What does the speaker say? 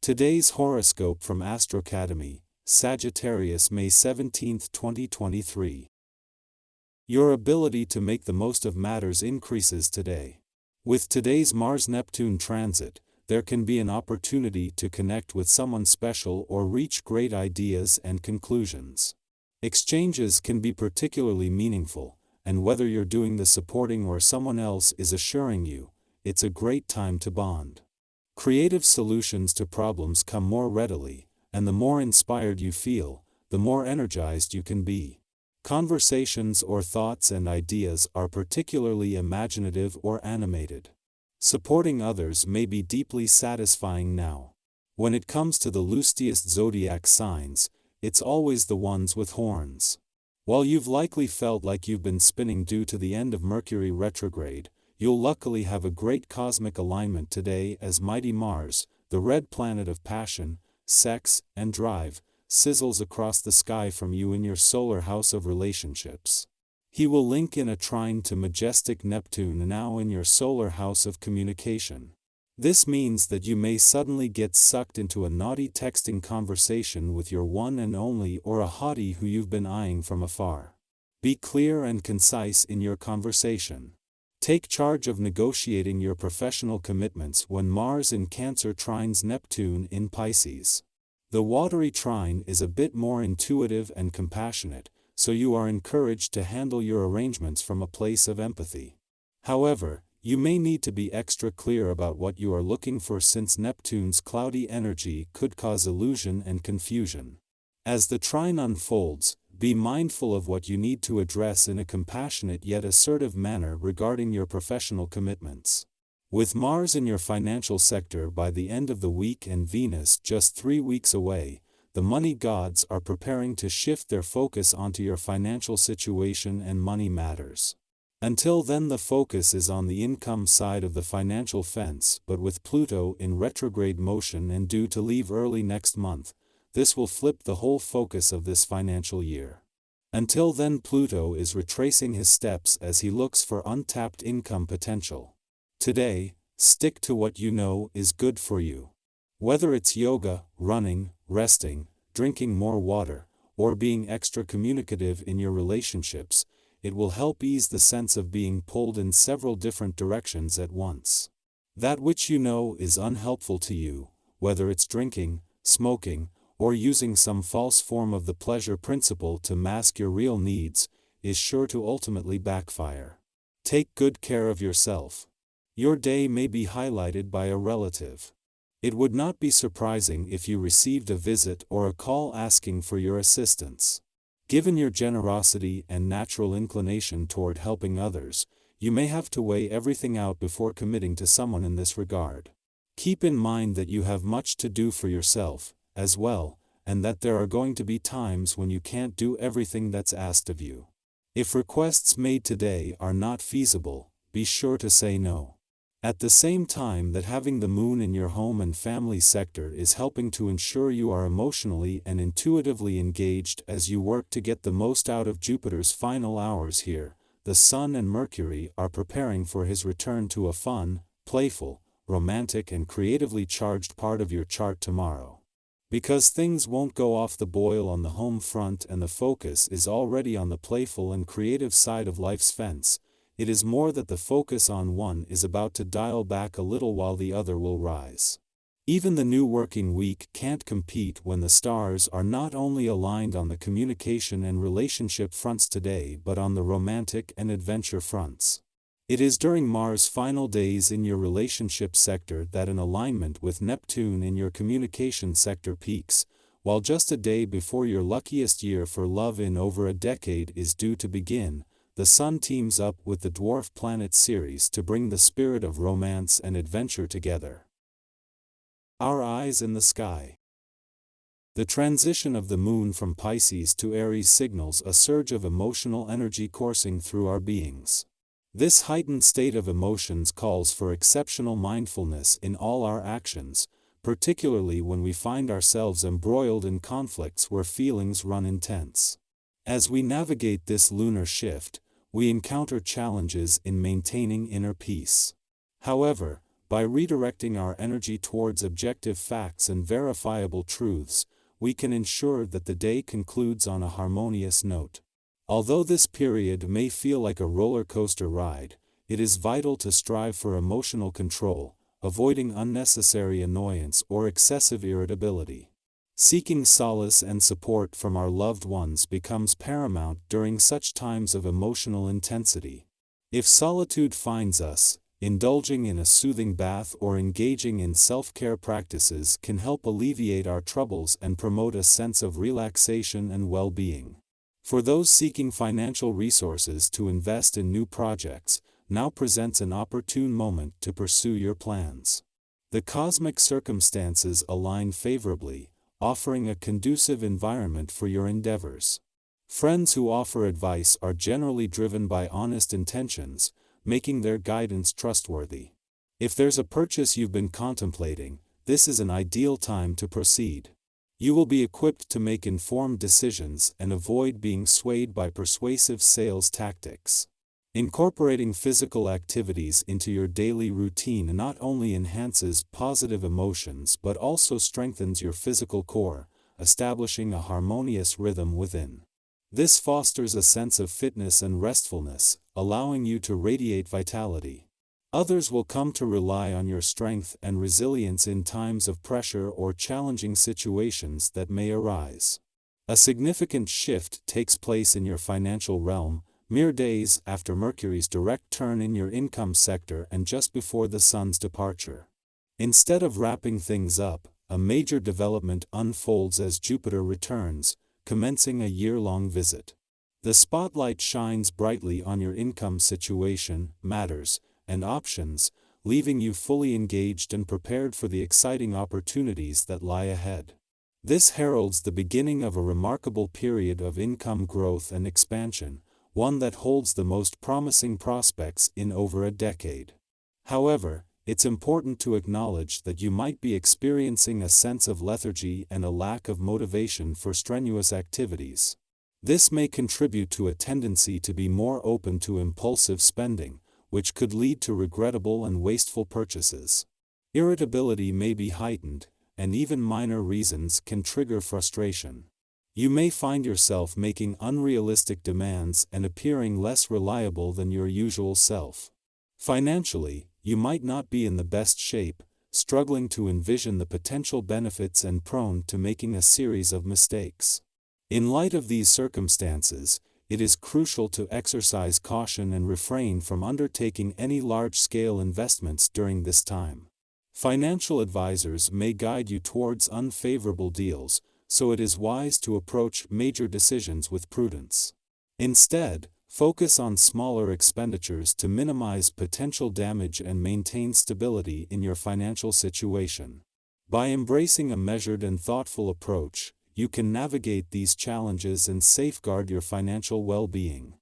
Today's horoscope from Astrocademy, Sagittarius May 17, 2023. Your ability to make the most of matters increases today. With today's Mars-Neptune transit, there can be an opportunity to connect with someone special or reach great ideas and conclusions. Exchanges can be particularly meaningful, and whether you're doing the supporting or someone else is assuring you, it's a great time to bond. Creative solutions to problems come more readily, and the more inspired you feel, the more energized you can be. Conversations or thoughts and ideas are particularly imaginative or animated. Supporting others may be deeply satisfying now. When it comes to the lustiest zodiac signs, it's always the ones with horns. While you've likely felt like you've been spinning due to the end of Mercury retrograde, you'll luckily have a great cosmic alignment today as mighty Mars, the red planet of passion, sex, and drive, sizzles across the sky from you in your solar house of relationships. He will link in a trine to majestic Neptune now in your solar house of communication. This means that you may suddenly get sucked into a naughty texting conversation with your one and only or a hottie who you've been eyeing from afar. Be clear and concise in your conversation. Take charge of negotiating your professional commitments when Mars in Cancer trines Neptune in Pisces. The watery trine is a bit more intuitive and compassionate, so you are encouraged to handle your arrangements from a place of empathy. However, you may need to be extra clear about what you are looking for since Neptune's cloudy energy could cause illusion and confusion. As the trine unfolds, be mindful of what you need to address in a compassionate yet assertive manner regarding your professional commitments. With Mars in your financial sector by the end of the week and Venus just 3 weeks away, the money gods are preparing to shift their focus onto your financial situation and money matters. Until then, the focus is on the income side of the financial fence, but with Pluto in retrograde motion and due to leave early next month, this will flip the whole focus of this financial year. Until then, Pluto is retracing his steps as he looks for untapped income potential. Today, stick to what you know is good for you. Whether it's yoga, running, resting, drinking more water, or being extra communicative in your relationships, it will help ease the sense of being pulled in several different directions at once. That which you know is unhelpful to you, whether it's drinking, smoking, or using some false form of the pleasure principle to mask your real needs, is sure to ultimately backfire. Take good care of yourself. Your day may be highlighted by a relative. It would not be surprising if you received a visit or a call asking for your assistance. Given your generosity and natural inclination toward helping others, you may have to weigh everything out before committing to someone in this regard. Keep in mind that you have much to do for yourself, as well, and that there are going to be times when you can't do everything that's asked of you. If requests made today are not feasible, be sure to say no. At the same time that having the moon in your home and family sector is helping to ensure you are emotionally and intuitively engaged as you work to get the most out of Jupiter's final hours here, the Sun and Mercury are preparing for his return to a fun, playful, romantic and creatively charged part of your chart tomorrow. Because things won't go off the boil on the home front and the focus is already on the playful and creative side of life's fence, it is more that the focus on one is about to dial back a little while the other will rise. Even the new working week can't compete when the stars are not only aligned on the communication and relationship fronts today but on the romantic and adventure fronts. It is during Mars' final days in your relationship sector that an alignment with Neptune in your communication sector peaks, while just a day before your luckiest year for love in over a decade is due to begin. The Sun teams up with the dwarf planet Ceres to bring the spirit of romance and adventure together. Our eyes in the sky. The transition of the moon from Pisces to Aries signals a surge of emotional energy coursing through our beings. This heightened state of emotions calls for exceptional mindfulness in all our actions, particularly when we find ourselves embroiled in conflicts where feelings run intense. As we navigate this lunar shift, we encounter challenges in maintaining inner peace. However, By redirecting our energy towards objective facts and verifiable truths, we can ensure that the day concludes on a harmonious note. Although this period may feel like a roller coaster ride, it is vital to strive for emotional control, avoiding unnecessary annoyance or excessive irritability. Seeking solace and support from our loved ones becomes paramount during such times of emotional intensity. If solitude finds us, indulging in a soothing bath or engaging in self-care practices can help alleviate our troubles and promote a sense of relaxation and well-being. For those seeking financial resources to invest in new projects, now presents an opportune moment to pursue your plans. The cosmic circumstances align favorably, offering a conducive environment for your endeavors. Friends who offer advice are generally driven by honest intentions, making their guidance trustworthy. If there's a purchase you've been contemplating, this is an ideal time to proceed. You will be equipped to make informed decisions and avoid being swayed by persuasive sales tactics. Incorporating physical activities into your daily routine not only enhances positive emotions but also strengthens your physical core, establishing a harmonious rhythm within. This fosters a sense of fitness and restfulness, allowing you to radiate vitality. Others will come to rely on your strength and resilience in times of pressure or challenging situations that may arise. A significant shift takes place in your financial realm, mere days after Mercury's direct turn in your income sector and just before the Sun's departure. Instead of wrapping things up, a major development unfolds as Jupiter returns, commencing a year-long visit. The spotlight shines brightly on your income situation, matters, and options, leaving you fully engaged and prepared for the exciting opportunities that lie ahead. This heralds the beginning of a remarkable period of income growth and expansion, one that holds the most promising prospects in over a decade. However, it's important to acknowledge that you might be experiencing a sense of lethargy and a lack of motivation for strenuous activities. This may contribute to a tendency to be more open to impulsive spending, which could lead to regrettable and wasteful purchases. Irritability may be heightened, and even minor reasons can trigger frustration. You may find yourself making unrealistic demands and appearing less reliable than your usual self. Financially, you might not be in the best shape, struggling to envision the potential benefits and prone to making a series of mistakes. In light of these circumstances, it is crucial to exercise caution and refrain from undertaking any large-scale investments during this time. Financial advisors may guide you towards unfavorable deals, so it is wise to approach major decisions with prudence. Instead, focus on smaller expenditures to minimize potential damage and maintain stability in your financial situation. By embracing a measured and thoughtful approach, you can navigate these challenges and safeguard your financial well-being.